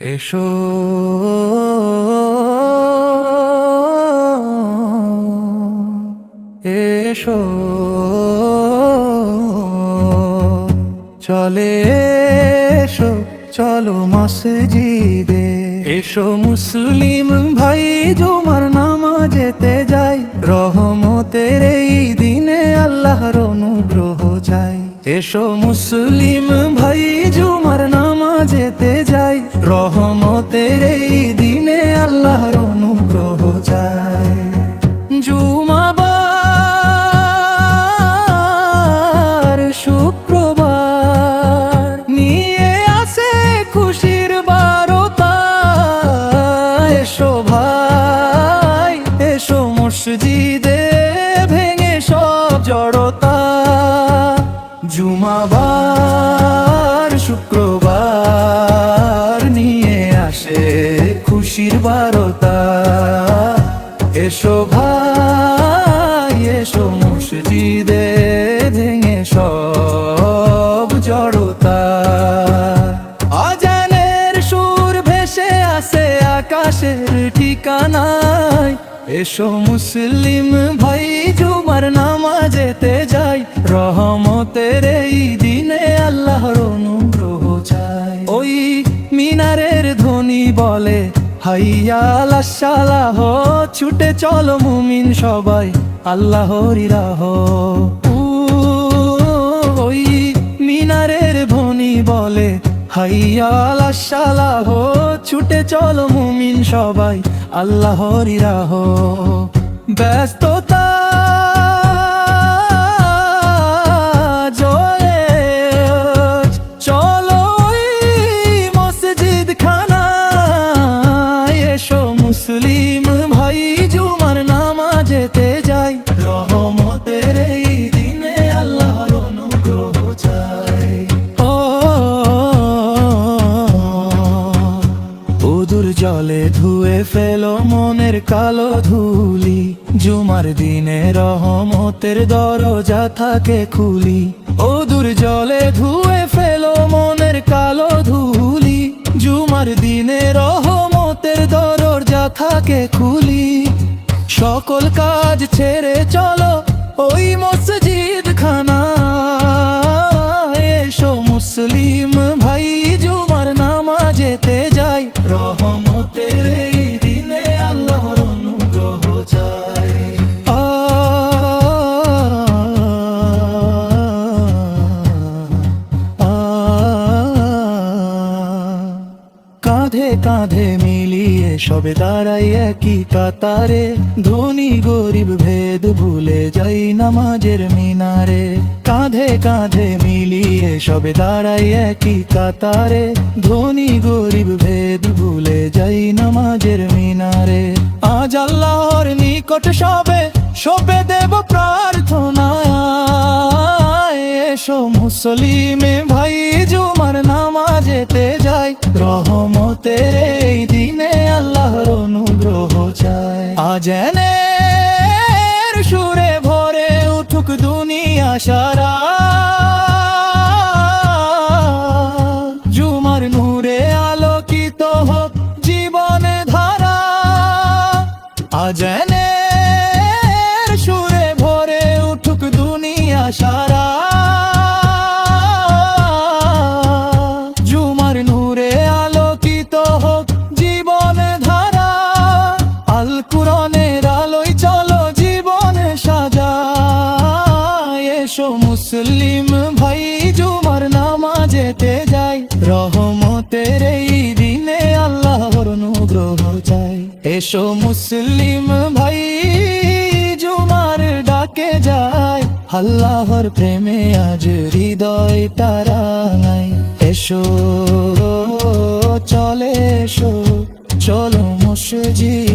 এসো এসো চলে এসো চলো মসজিদে এসো মুসলিম ভাই জুমার নামাজেতে যাই রহমতের এই দিনে আল্লাহর অনুগ্রহ চাই এসো মুসলিম ভাই জুমার নামাজেতে যাই রহমতের এই দিনে আল্লাহর অনুগ্রহ চাই জুমাবার শুক্রবার নিয়ে আসে খুশির বারতা এসো ভাই এসো মসজিদে ভেঙে সব জড়তা জুমাবার শুক্রবার নিয়ে আসে খুশির বারতা এসো ভাই এসো মসজিদে ভেঙে সব জড়তা আজানের সুর ভেসে আসে আকাশের ঠিকানায় এসো মুসলিম ভাই জুমার নামাজেতে যাই রহমতের এই দিনে আল্লাহর অনুগ্রহ চাই ওই মিনারের ধ্বনি বলে হাইয়া আলাস সালাহ ছুটে চলো মুমিন সবাই আল্লাহর রাহ ওই মিনারের ধ্বনি বলে হাইয়া আলাস সালাহ ছুটে চলো মুমিন সবাই আল্লাহর রাহ ব্যস্ততা জয়ে চলো মসজিদ খানা এসো মুসলিম ভাই জুমার নামাজেতে যাই রহমতের এই দিনে আল্লাহর অনুগ্রহ চাই উদুর জলে ধুয়ে ফেলো মনের কালো ধুলি জুমার দিনে রহমতের দরজা থাকে খুলি উদুর জলে ধুয়ে ফেলো মনের কালো ধুলি জুমার দিনে রহমতের দরজা থাকে খুলি সকল কাজ ছেড়ে চলো ওই মসজিদ খানা এসো মুসলিম ভাই জুমার নামাজেতে যাই রহমতের এই দিনে আল্লাহর অনুগ্রহ চাই কাঁধে কাঁধে মিলিয়ে সবে দাঁড়াই একই কাতারে ধনী গরিব ভেদ ভুলে যাই নামাজের মিনারে কাঁধে কাঁধে মিলিয়ে সবে দাঁড়াই একই কাতারে ধনী গরিব ভেদ ভুলে যাই নামাজের মিনারে আজ আল্লাহর নিকট সবে দেব প্রার্থনা এসো মুসলিম ভাই জুমার নামাজেতে যাই রহমতের এই দিনে আল্লাহর অনুগ্রহ চাই আজানের সুরে ভরে উঠুক দুনিয়া সারা জুমার নূরে আলোকিত হোক জীবনে ধারা আজানের সুরে ভরে উঠুক দুনিয়া সারা জুমার নূরে আলোকিত হোক জীবনে ধারা আল কুরআনের আলোয় চলো জীবনে সাজা এসো মুসলিম ভাই জুমার নামাজেতে যাই রহমতের এই দিনে আল্লাহর অনুগ্রহ চাই এসো মুসলিম ভাই জুমার ডাকে যাই আল্লাহর প্রেমে আজ হৃদয় তারাঙাই এসো চলে এসো চলো মসজিদ